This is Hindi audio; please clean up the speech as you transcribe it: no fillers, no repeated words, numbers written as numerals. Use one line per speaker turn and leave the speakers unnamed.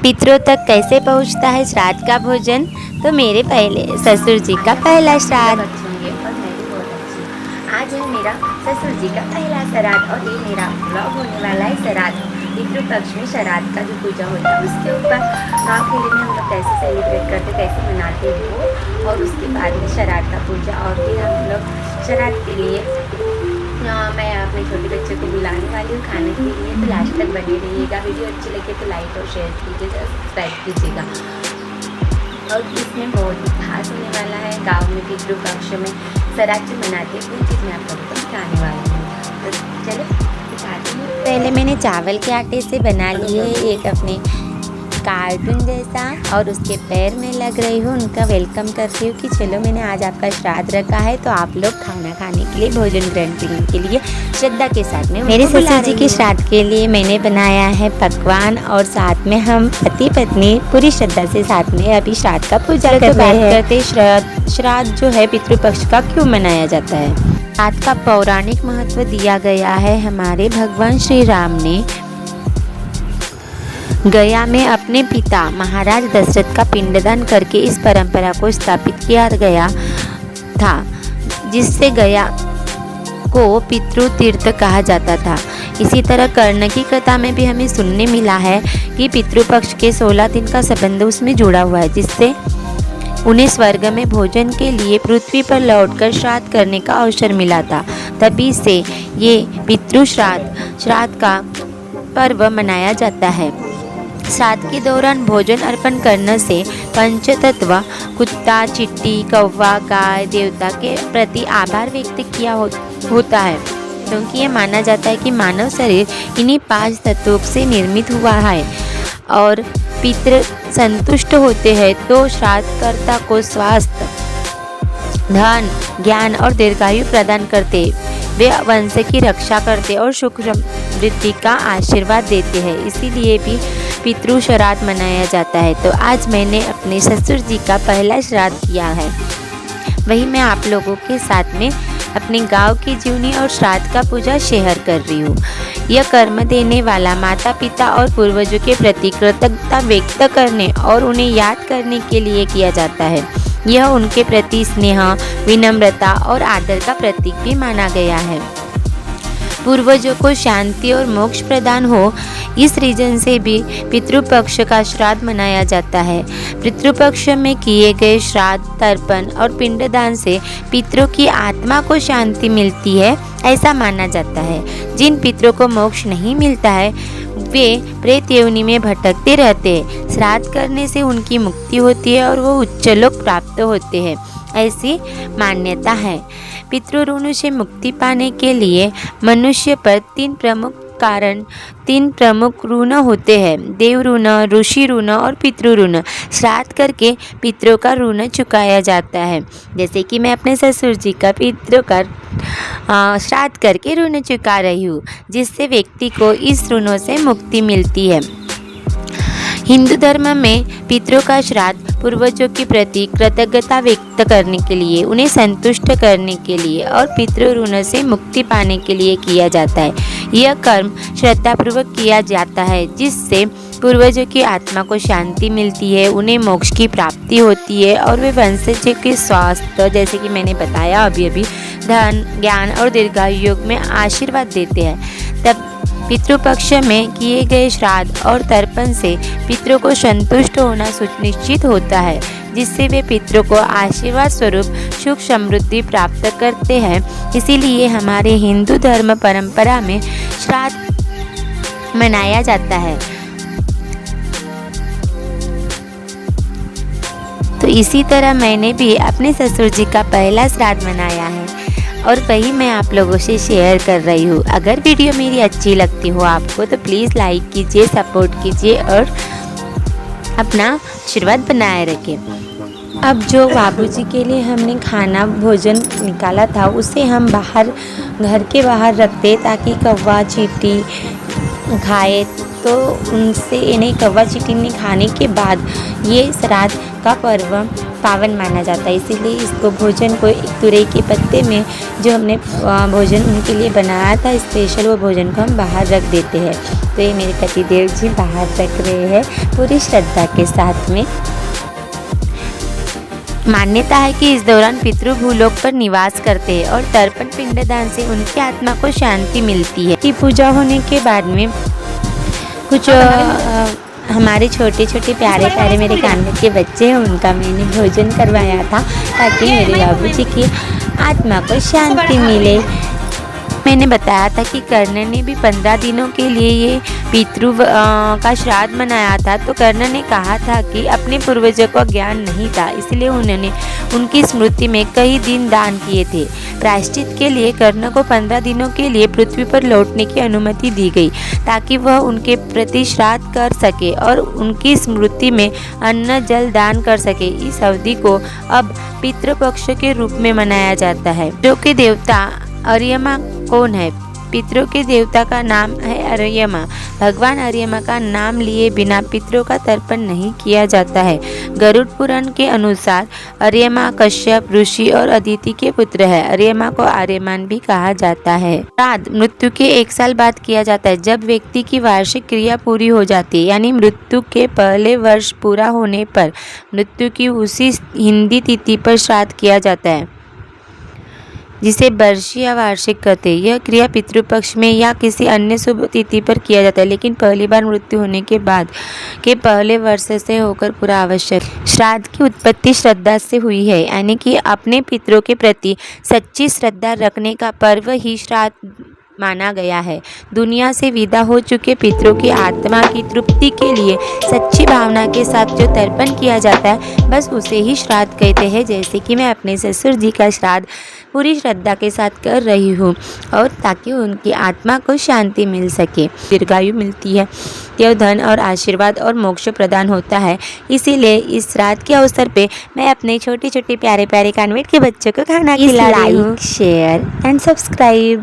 पितरों तक कैसे पहुंचता है श्राद्ध का भोजन। तो मेरे पहले ससुर जी का पहला श्राद्ध।
अच्छे होंगे और मैं भी बहुत अच्छी हूँ। आज है मेरा ससुर जी का पहला श्राद्ध और ये मेरा ब्लॉग होने वाला है श्राद्ध पितृपक्ष में श्राद्ध का जो पूजा होता है उसके ऊपर पहले में हम लोग कैसे सेलिब्रेट करते कैसे मनाते हैं वो, और उसके बाद में श्राद्ध का पूजा, और फिर हम लोग श्राद्ध के लिए मैं अपने छोटे बच्चों को बुलाने वाली हूँ खाने के लिए। तो लास्ट तक बने रहिएगा। वीडियो अच्छी लगे तो लाइक और शेयर कीजिएगा, सब्सक्राइब कीजिएगा। और इसमें बहुत ही खास होने वाला है। गांव में पितृपक्ष में श्राद्ध मनाते हैं, वो चीज़ मैं आप लोगों को दिखाने वाली हूँ। तो चलो दिखाती हूँ।
पहले मैंने चावल के आटे से बना लिए एक अपने कार्टून जैसा, और उसके पैर में लग रही हूँ उनका वेलकम करती हूँ कि चलो मैंने आज आपका श्राद्ध रखा है तो आप लोग खाना खाने के लिए भोजन ग्रहण करने के लिए श्रद्धा के साथ में मेरे ससुर जी के श्राद्ध के लिए मैंने बनाया है पकवान, और साथ में हम पति पत्नी पूरी श्रद्धा से साथ में अभी श्राद्ध का पूजा कर रहे हैं। श्राद्ध जो है पितृपक्ष का क्यों मनाया जाता है। श्राद्ध का पौराणिक महत्व दिया गया है। हमारे भगवान श्री राम ने गया में अपने पिता महाराज दशरथ का पिंडदान करके इस परंपरा को स्थापित किया गया था, जिससे गया को पितृ तीर्थ कहा जाता था। इसी तरह कर्ण की कथा में भी हमें सुनने मिला है कि पितृपक्ष के 16 दिन का संबंध उसमें जुड़ा हुआ है, जिससे उन्हें स्वर्ग में भोजन के लिए पृथ्वी पर लौटकर श्राद्ध करने का अवसर मिला था। तभी से ये पितृ श्राद्ध का पर्व मनाया जाता है। श्राद्ध के दौरान भोजन अर्पण करने से पंचतत्व कुत्ता, चिट्टी, कौवा, गाय देवता के प्रति आभार व्यक्त किया होता है, क्योंकि ये माना जाता है कि मानव शरीर इन्हीं 5 तत्वों से निर्मित हुआ है। और पितृ संतुष्ट होते हैं तो श्राद्धकर्ता को स्वास्थ्य, धन, ज्ञान और दीर्घायु प्रदान करते, वे वंश की रक्षा करते और सुख समृद्धि का आशीर्वाद देते हैं। इसीलिए भी पितृ श्राद्ध मनाया जाता है। तो आज मैंने अपने ससुर जी का पहला श्राद्ध किया है, वही मैं आप लोगों के साथ में अपने गांव की जीवनी और श्राद्ध का पूजा शेयर कर रही हूँ। यह कर्म देने वाला माता पिता और पूर्वजों के प्रति कृतज्ञता व्यक्त करने और उन्हें याद करने के लिए किया जाता है। यह उनके प्रति स्नेह, विनम्रता और आदर का प्रतीक भी माना गया है। पूर्वजों को शांति और मोक्ष प्रदान हो, इस रीजन से भी पितृपक्ष का श्राद्ध मनाया जाता है। पितृपक्ष में किए गए श्राद्ध, तर्पण और पिंडदान से पितरों की आत्मा को शांति मिलती है, ऐसा माना जाता है। जिन पितरों को मोक्ष नहीं मिलता है वे प्रेत योनि में भटकते रहते हैं। श्राद्ध करने से उनकी मुक्ति होती है और वो उच्च लोक प्राप्त होते हैं, ऐसी मान्यता है। पितृ ऋण से मुक्ति पाने के लिए मनुष्य पर 3 प्रमुख ऋण होते हैं: देव ऋण, ऋषि ऋण और पितृ ऋण। श्राद्ध करके पितरों का ऋण चुकाया जाता है। जैसे कि मैं अपने ससुर जी का पितरों का श्राद्ध करके ऋण चुका रही हूँ, जिससे व्यक्ति को इस ऋणों से मुक्ति मिलती है। हिंदू धर्म में पितरों का श्राद्ध पूर्वजों के प्रति कृतज्ञता व्यक्त करने के लिए, उन्हें संतुष्ट करने के लिए और पितृ ऋण से मुक्ति पाने के लिए किया जाता है। यह कर्म श्रद्धापूर्वक किया जाता है, जिससे पूर्वजों की आत्मा को शांति मिलती है, उन्हें मोक्ष की प्राप्ति होती है और वे वंशज के स्वास्थ्य, जैसे कि मैंने बताया अभी धन, ज्ञान और दीर्घायु में आशीर्वाद देते हैं। तब पितृपक्ष में किए गए श्राद्ध और तर्पण से पितरों को संतुष्ट होना सुनिश्चित होता है, जिससे वे पितरों को आशीर्वाद स्वरूप सुख समृद्धि प्राप्त करते हैं। इसीलिए हमारे हिंदू धर्म परंपरा में श्राद्ध मनाया जाता है। तो इसी तरह मैंने भी अपने ससुर जी का पहला श्राद्ध मनाया है और वही मैं आप लोगों से शेयर कर रही हूँ। अगर वीडियो मेरी अच्छी लगती हो आपको तो प्लीज़ लाइक कीजिए, सपोर्ट कीजिए और अपना आशीर्वाद बनाए रखें। अब जो बाबूजी के लिए हमने खाना भोजन निकाला था उसे हम बाहर, घर के बाहर रखते ताकि कौवा चींटी खाए, तो उनसे इन्हें कौवा चींटी ने खाने के बाद ये श्राद्ध का पर्व पावन माना जाता है। इसीलिए इसको भोजन को एक तुरई के पत्ते में जो हमने भोजन उनके लिए बनाया था स्पेशल, वो भोजन को हम बाहर रख देते हैं। तो ये मेरे पतिदेव जी बाहर रख रहे हैं पूरी श्रद्धा के साथ में। मान्यता है कि इस दौरान पितृ भूलोक पर निवास करते हैं और तर्पण पिंडदान से उनकी आत्मा को शांति मिलती है। की पूजा होने के बाद में कुछ हमारे छोटे छोटे प्यारे प्यारे मेरे कान्हा के बच्चे हैं, उनका मैंने भोजन करवाया था ताकि मेरे बाबूजी की आत्मा को शांति मिले। मैंने बताया था कि कर्ण ने भी 15 दिनों के लिए ये पितृ का श्राद्ध मनाया था। तो कर्ण ने कहा था कि अपने पूर्वजों को ज्ञान नहीं था, इसलिए उन्होंने उनकी स्मृति में कई दिन दान किए थे। प्रायश्चित के लिए कर्ण को 15 दिनों के लिए पृथ्वी पर लौटने की अनुमति दी गई ताकि वह उनके प्रति श्राद्ध कर सके और उनकी स्मृति में अन्न जल दान कर सके। इस अवधि को अब पितृपक्ष के रूप में मनाया जाता है। जो कि देवता अर्यमा कौन है? पितरों के देवता का नाम है अर्यमा। भगवान अर्यमा का नाम लिए बिना पितरों का तर्पण नहीं किया जाता है। गरुड़ पुराण के अनुसार अर्यमा कश्यप ऋषि और अदिति के पुत्र है। अर्यमा को आर्यमान भी कहा जाता है। श्राद्ध मृत्यु के 1 साल बाद किया जाता है, जब व्यक्ति की वार्षिक क्रिया पूरी हो जाती है, यानी मृत्यु के पहले वर्ष पूरा होने पर मृत्यु की उसी हिंदी तिथि पर श्राद्ध किया जाता है, जिसे बर्षी या वार्षिक कहते हैं। यह क्रिया पितृपक्ष में या किसी अन्य शुभ तिथि पर किया जाता है, लेकिन पहली बार मृत्यु होने के बाद के पहले वर्ष से होकर पूरा आवश्यक। श्राद्ध की उत्पत्ति श्रद्धा से हुई है, यानी कि अपने पितरों के प्रति सच्ची श्रद्धा रखने का पर्व ही श्राद्ध माना गया है। दुनिया से विदा हो चुके पितरों की आत्मा की तृप्ति के लिए सच्ची भावना के साथ जो तर्पण किया जाता है, बस उसे ही श्राद्ध कहते हैं। जैसे कि मैं अपने ससुर जी का श्राद्ध पूरी श्रद्धा के साथ कर रही हूँ, और ताकि उनकी आत्मा को शांति मिल सके, दीर्घायु मिलती है, देव धन और आशीर्वाद और मोक्ष प्रदान होता है। इसीलिए इस श्राद्ध के अवसर पे मैं अपने छोटे छोटे प्यारे प्यारे कान्वेट के बच्चों को खाना खिला रही हूँ। Like, share and subscribe.